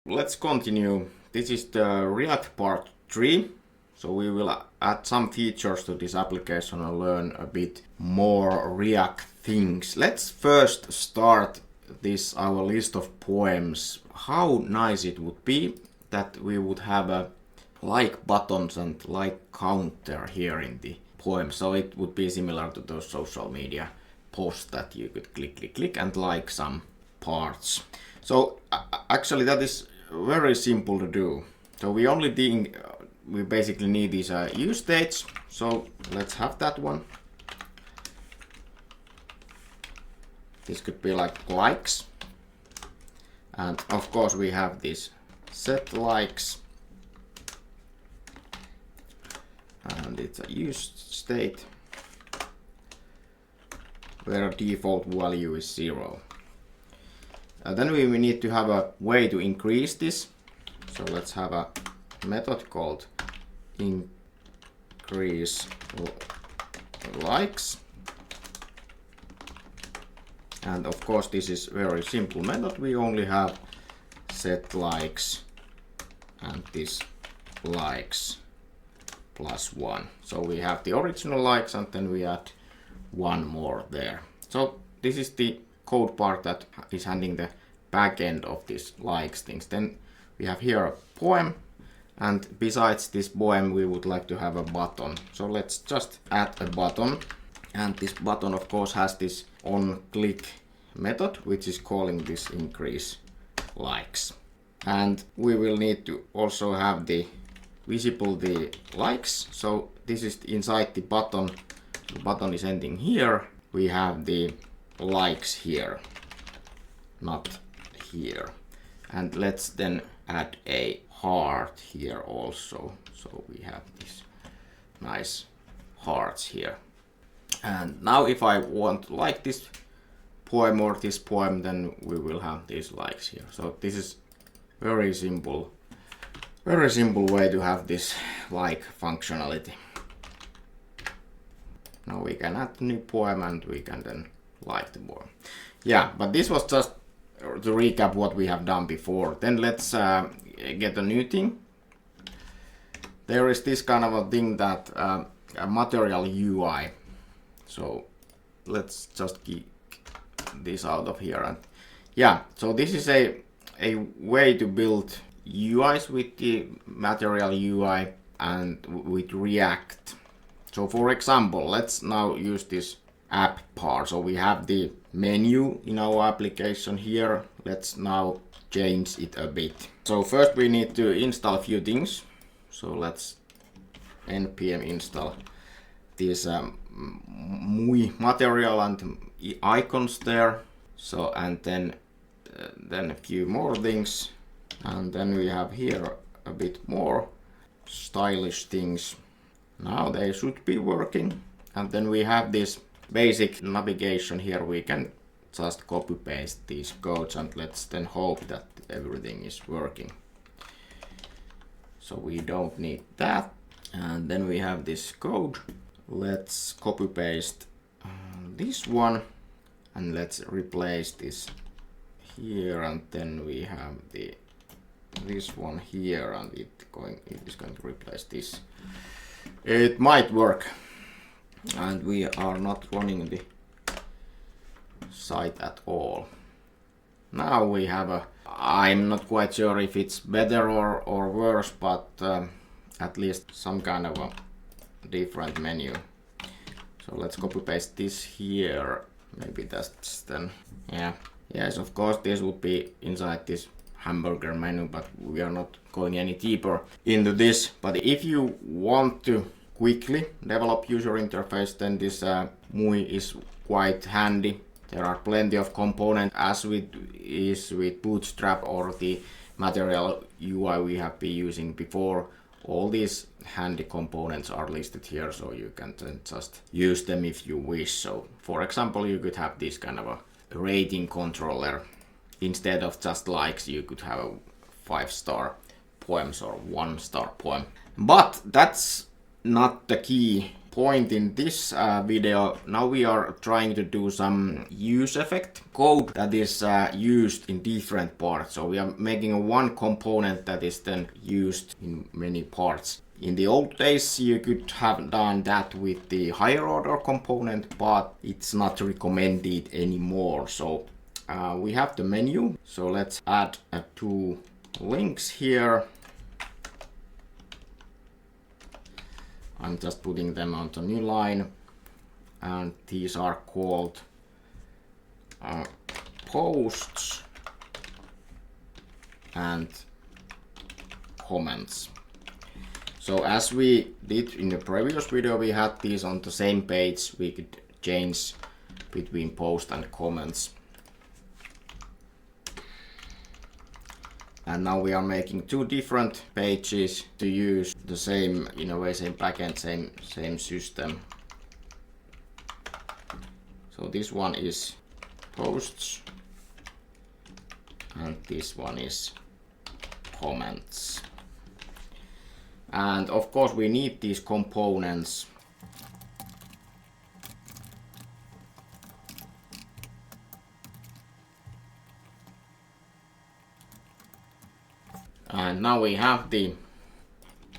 Let's continue. This is the React part 3. So we will add some features to this application and learn a bit more React things. Let's first start this our list of poems. How nice it would be that we would have a like buttons and like counter here in the poem. So it would be similar to those social media posts that you could click and like some parts. So actually that is very simple to do. So we basically need these use states. So let's have that one. This could be like likes. And of course we have this set likes. And it's a use state where default value is 0. Then we need to have a way to increase this. So let's have a method called increase likes. And of course this is very simple method. We only have set likes and this likes plus 1. So we have the original likes and then we add one more there. So this is the code part that is handling the back end of this likes things. Then we have here a poem, and besides this poem we would like to have a button. So let's just add a button, and this button of course has this on click method which is calling this increase likes. And we will need to also have the visible the likes. So this is inside the button. The button is ending here. We have the likes here, not here. And let's then add a heart here also. So we have these nice hearts here. And now if I want to like this poem or this poem, then we will have these likes here. So this is very simple way to have this like functionality. Now we can add a new poem and we can then like the poem. Yeah, but this was just to recap what we have done before. Then let's get a new thing. There is this kind of a thing that a material UI. So let's just keep this out of here. And yeah, so this is a way to build UIs with the material UI and with React. So for example, let's now use this app part. So we have the menu in our application here. Let's now change it a bit. So first we need to install a few things. So let's npm install this MUI material and icons there. So and then a few more things. And then we have here a bit more stylish things. Now they should be working. And then we have this basic navigation here. We can just copy paste these codes and let's then hope that everything is working. So we don't need that. And then we have this code. Let's copy paste this one and let's replace this here, and then we have this one here, and it is going to replace this. It might work, and we are not running the site at all. Now we have I'm not quite sure if it's better or worse, but at least some kind of a different menu. So let's copy paste this here. Maybe that's then, yeah. Yes, of course this would be inside this hamburger menu, but we are not going any deeper into this. But if you want to quickly develop user interface, then this MUI is quite handy. There are plenty of components as with Bootstrap or the material UI we have been using before. All these handy components are listed here, so you can then just use them if you wish. So for example, you could have this kind of a rating controller. Instead of just likes, you could have a 5-star poems or 1-star poem. But that's not the key point in this video. Now we are trying to do some useEffect code that is used in different parts. So we are making one component that is then used in many parts. In the old days, you could have done that with the higher order component, but it's not recommended anymore. So we have the menu. So let's add two links here. I'm just putting them on the new line, and these are called posts and comments. So as we did in the previous video, we had these on the same page. We could change between post and comments. And now we are making two different pages to use the same, in a way, same backend, same system. So this one is posts and this one is comments. And of course we need these components. And now we have the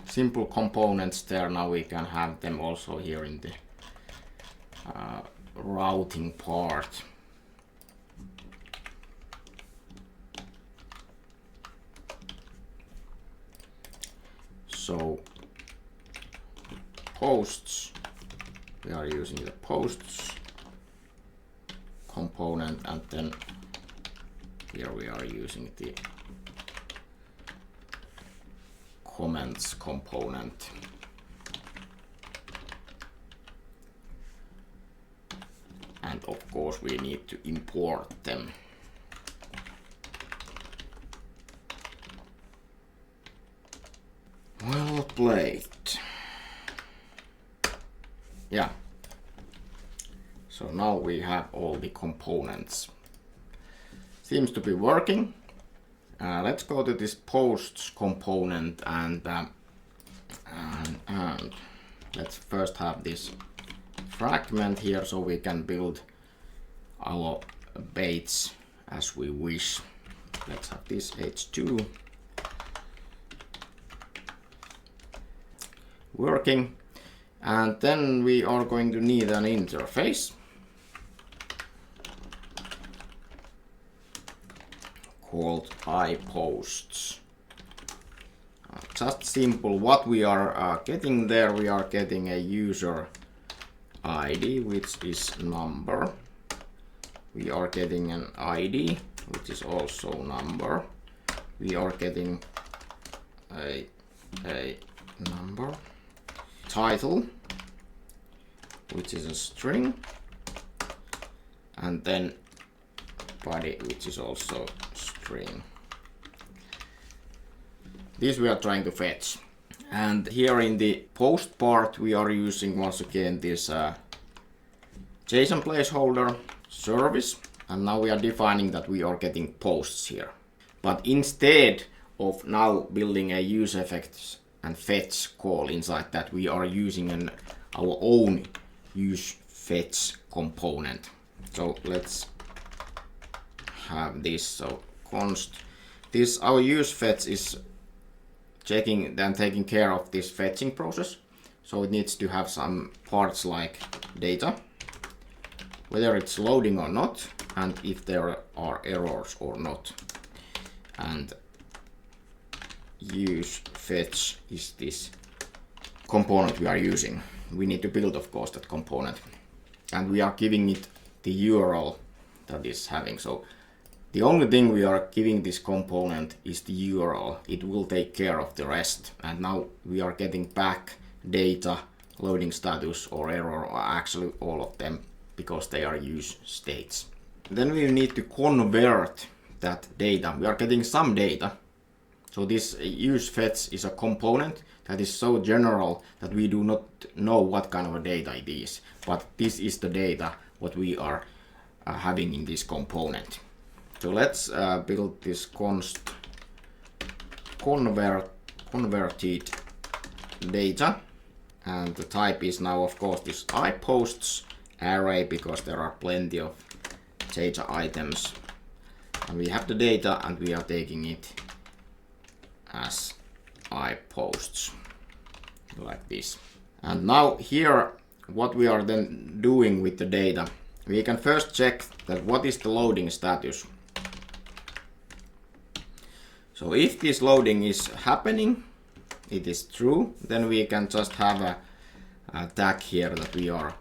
simple components there. Now we can have them also here in the routing part. So posts, we are using the posts component, and then here we are using the comments component. And of course we need to import them. Well played. Yeah. So now we have all the components. Seems to be working. Let's go to this posts component and let's first have this fragment here so we can build our baits as we wish. Let's have this h2 working, and then we are going to need an interface called iPosts. Just simple. What we are getting there, we are getting a user ID, which is number. We are getting an ID, which is also number. We are getting a number. Title, which is a string, and then body, which is also string. This we are trying to fetch. And here in the post part we are using once again this JSON placeholder service, and now we are defining that we are getting posts here. But instead of now building a useEffect and fetch call inside that, we are using our own useFetch component. So let's have this. So const this, our useFetch is checking, then taking care of this fetching process. So it needs to have some parts like data, whether it's loading or not, and if there are errors or not. And useFetch is this component we are using. We need to build, of course, that component, and we are giving it the URL that is having. So the only thing we are giving this component is the URL. It will take care of the rest. And now we are getting back data, loading status or error, or actually all of them, because they are use states. Then we need to convert that data. We are getting some data. So this useFetch is a component that is so general that we do not know what kind of a data it is. But this is the data what we are having in this component. So let's build this const converted data, And the type is now of course this iPosts array, because there are plenty of data items. And we have the data and we are taking it as iPosts, like this. And now here, what we are then doing with the data, we can first check that what is the loading status. So if this loading is happening, it is true, then we can just have a tag here that we are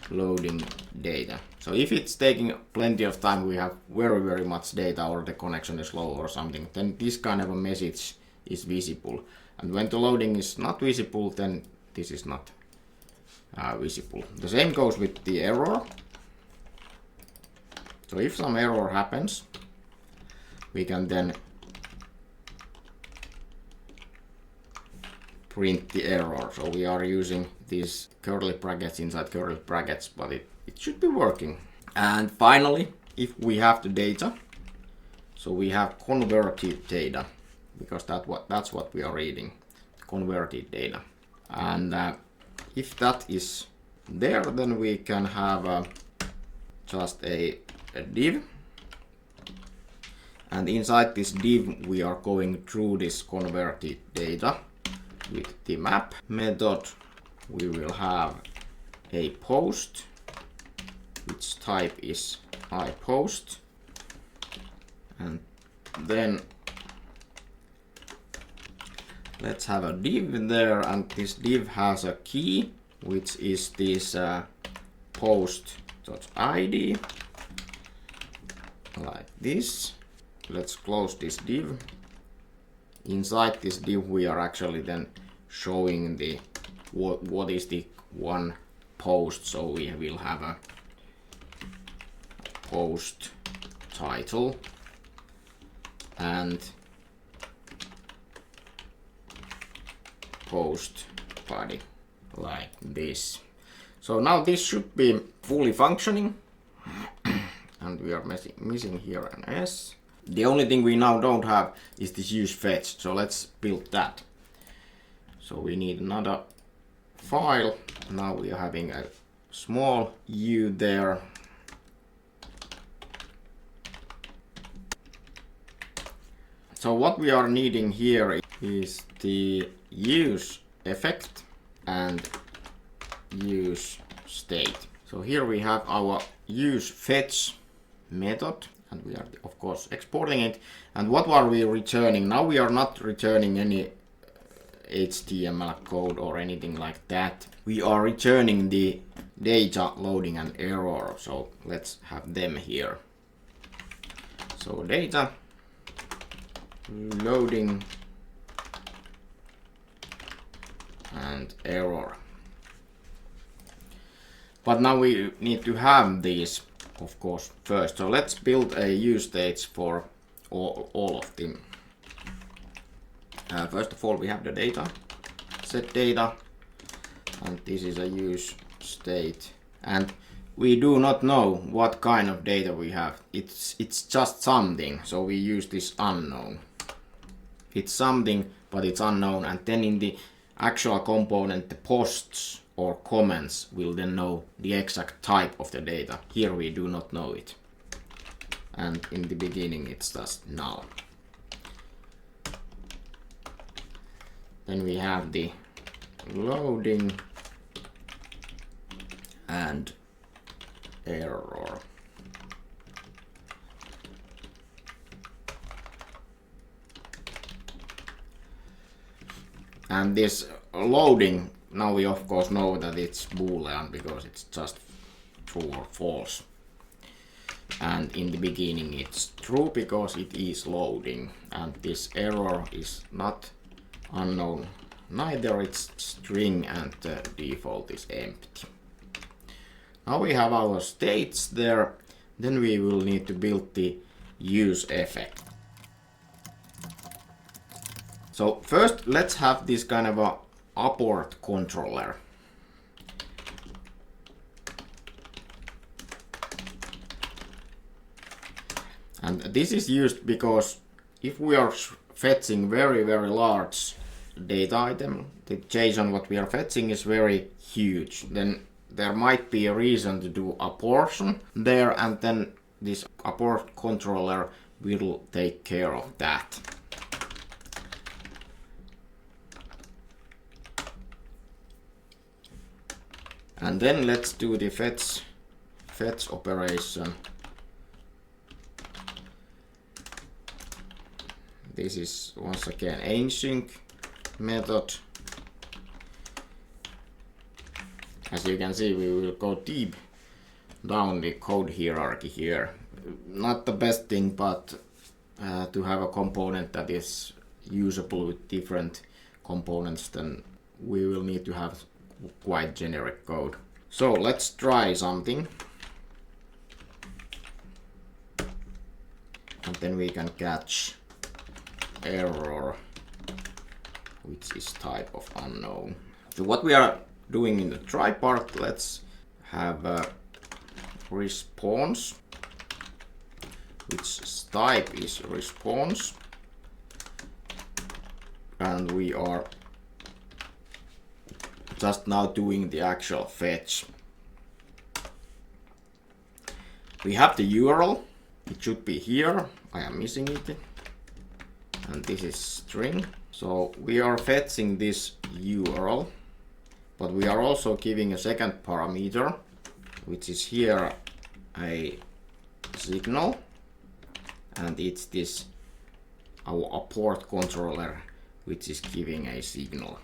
loading data. So if it's taking plenty of time, we have very much data, or the connection is slow or something, then this kind of a message is visible. And when the loading is not visible, then this is not visible. The same goes with the error. So if some error happens, we can then print the error. So we are using these curly brackets inside curly brackets, but it should be working. And finally, if we have the data, so we have converted data, because that's what we are reading, converted data. And if that is there, then we can have just a div. And inside this div, we are going through this converted data with the map method. We will have a post, which type is iPost, and then let's have a div there, and this div has a key, which is this post.id, like this. Let's close this div. Inside this div, we are actually then showing the what is the one post. So we will have a post title and post body, like this. So now this should be fully functioning, and we are missing here an S. The only thing we now don't have is this useFetch, so let's build that. So we need another file. Now we are having a small u there. So what we are needing here is the use effect and use state. So here we have our useFetch method, and we are of course exporting it. And what are we returning? Now we are not returning any HTML code or anything like that. We are returning the data loading and error. So let's have them here. So data loading and error. But now we need to have these, of course, first. So let's build a use stage for all of them. First of all, we have the data, set data, and this is a use state. And we do not know what kind of data we have. It's just something, so we use this unknown. It's something, but it's unknown. And then in the actual component, the posts or comments will then know the exact type of the data. Here we do not know it. And in the beginning, it's just null. Then we have the loading and error. And this loading, now we of course know that it's Boolean because it's just true or false. And in the beginning it's true because it is loading. And this error is not unknown neither, it's string and the default is empty. Now we have our states there. Then we will need to build the use effect. So first let's have this kind of a abort controller. And this is used because if we are fetching very large data item, the JSON what we are fetching is very huge, then there might be a reason to do a portion there, and then this apport controller will take care of that. And then let's do the fetch operation. This is once again async method. As you can see, we will go deep down the code hierarchy here. Not the best thing, but to have a component that is usable with different components, then we will need to have quite generic code. So let's try something. And then we can catch error, which is type of unknown. So what we are doing in the try part, let's have a response, which type is response, and we are just now doing the actual fetch. We have the URL, it should be here, I am missing it, and this is string. So we are fetching this URL, but we are also giving a second parameter, which is here a signal, and it's this our apport controller which is giving a signal.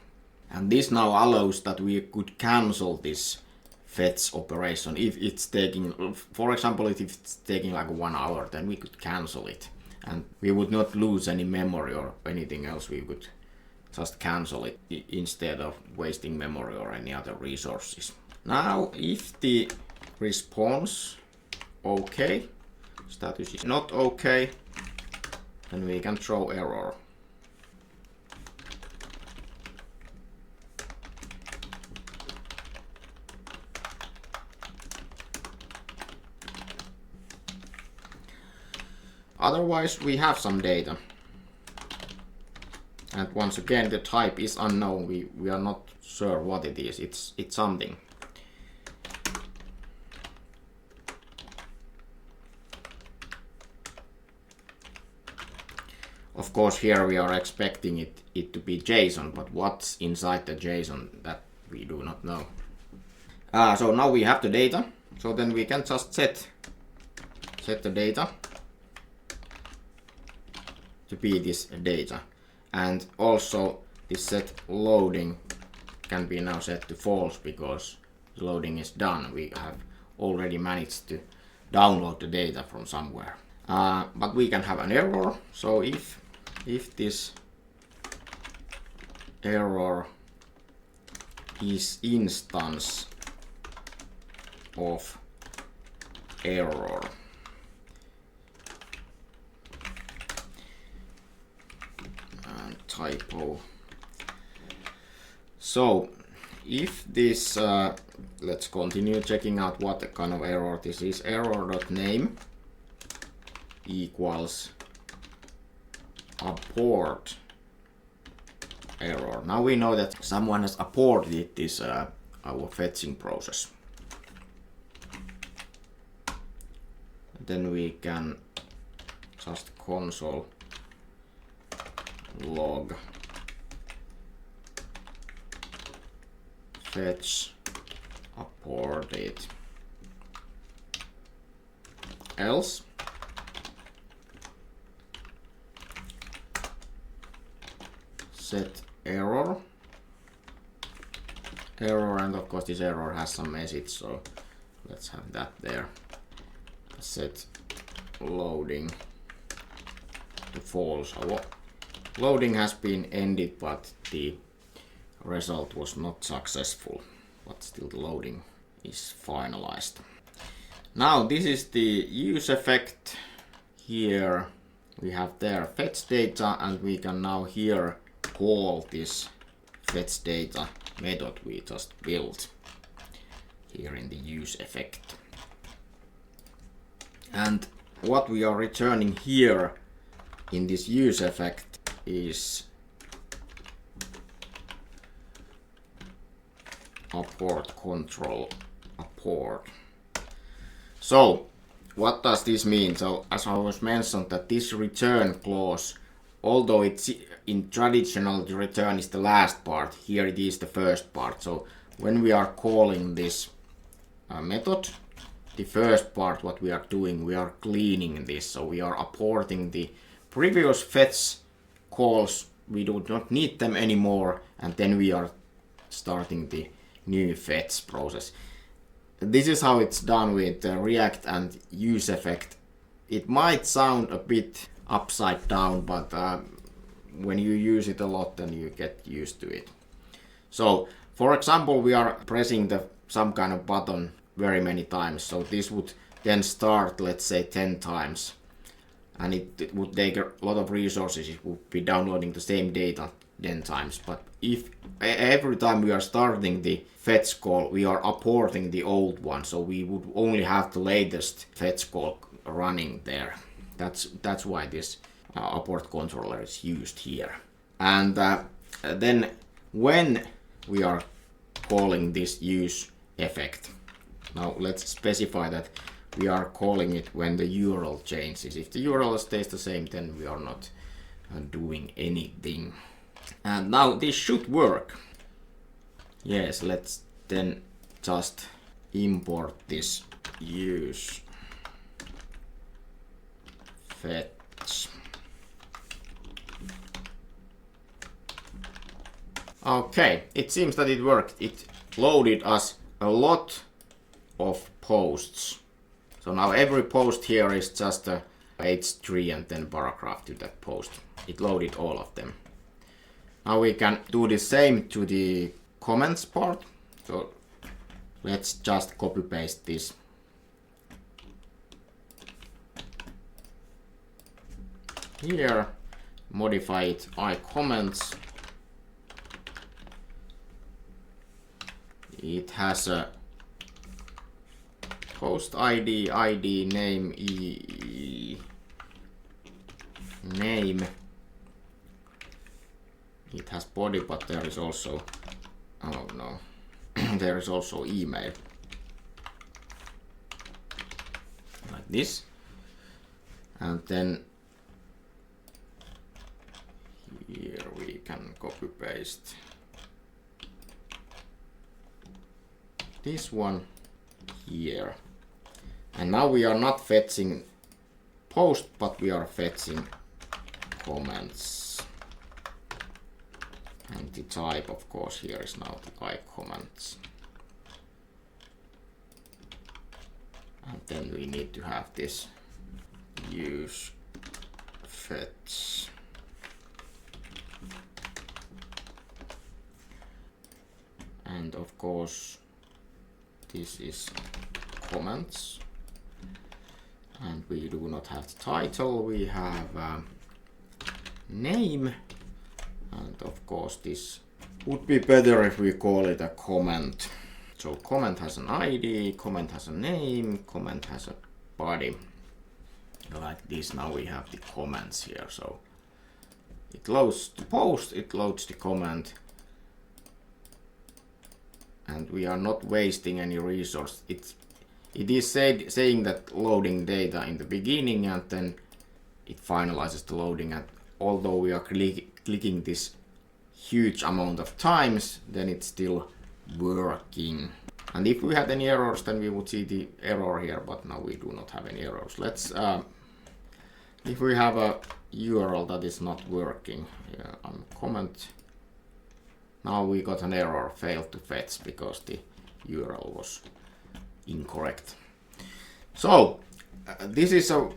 And this now allows that we could cancel this fetch operation if it's taking, for example, if it's taking like 1 hour, then we could cancel it and we would not lose any memory or anything else. We could just cancel it instead of wasting memory or any other resources. Now if the response okay, status is not okay, then we can throw error. Otherwise we have some data, and once again the type is unknown. We are not sure what it is. It's something. Of course here we are expecting it to be JSON, but what's inside the JSON, that we do not know. So now we have the data, so then we can just set the data to be this data, and also this set loading can be now set to false because the loading is done. We have already managed to download the data from somewhere, but we can have an error. So if this error is instance of error, typo. So if this, let's continue checking out what kind of error this is. Error.name equals abort error. Now we know that someone has aborted this our fetching process. Then we can just console log fetch aborted, else set error, and of course this error has some message, so let's have that there. Set loading to false. Our loading has been ended, but the result was not successful, but still the loading is finalized. Now this is the useEffect. Here we have there fetch data, and we can now here call this fetch data method we just built here in the useEffect. And what we are returning here in this useEffect is apport control apport. So what does this mean? So as I was mentioned, that this return clause, although it's in traditional, the return is the last part, here it is the first part. So when we are calling this method, the first part what we are doing, we are cleaning this. So we are apporting the previous fetch calls, we do not need them anymore, and then we are starting the new fetch process. This is how it's done with React and useFetch. It might sound a bit upside down, but when you use it a lot, then you get used to it. So, for example, we are pressing some kind of button very many times. So this would then start, let's say, 10 times. And it would take a lot of resources. It would be downloading the same data 10 times. But if every time we are starting the fetch call, we are apporting the old one. So we would only have the latest fetch call running there. That's why this apport controller is used here. And then when we are calling this use effect, now let's specify that we are calling it when the URL changes. If the URL stays the same, then we are not doing anything. And now this should work. Yes, let's then just import this use fetch. Okay, it seems that it worked. It loaded us a lot of posts. So now every post here is just a H3 and then paragraph to that post. It loaded all of them. Now we can do the same to the comments part. So let's just copy paste this. Here, modify it iComments. It has a post ID, name, name. It has body, but there is also, oh no, there is also email. Like this. And then here we can copy paste this one here. And now we are not fetching post, but we are fetching comments. And the type, of course, here is now the iComments. And then we need to have this use fetch. And of course, this is comments. And we do not have the title, we have name. And of course, this would be better if we call it a comment. So comment has an ID, comment has a name, comment has a body. Like this, now we have the comments here. So it loads the post, it loads the comment. And we are not wasting any resource. It is saying that loading data in the beginning, and then it finalizes the loading. And although we are clicking this huge amount of times, then it's still working. And if we had any errors, then we would see the error here, but now we do not have any errors. Let's, if we have a URL that is not working, comment. Now we got an error, failed to fetch, because the URL was incorrect. So this is a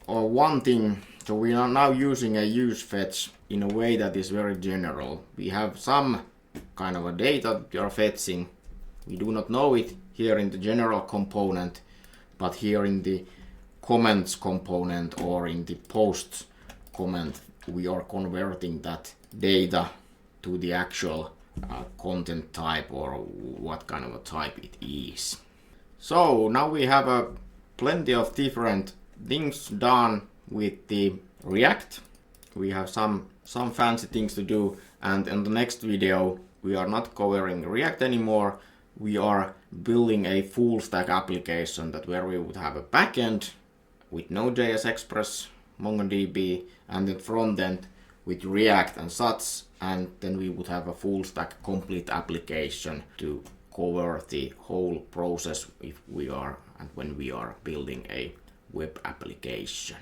one thing. So we are now using a useFetch in a way that is very general. We have some kind of a data we are fetching. We do not know it here in the general component, but here in the comments component or in the posts comment, we are converting that data to the actual content type, or what kind of a type it is. So now we have plenty of different things done with the React. We have some fancy things to do, and in the next video we are not covering React anymore, we are building a full stack application that where we would have a backend with Node.js Express, MongoDB, and then front end with React and such, and then we would have a full stack complete application to cover the whole process if we are and when we are building a web application.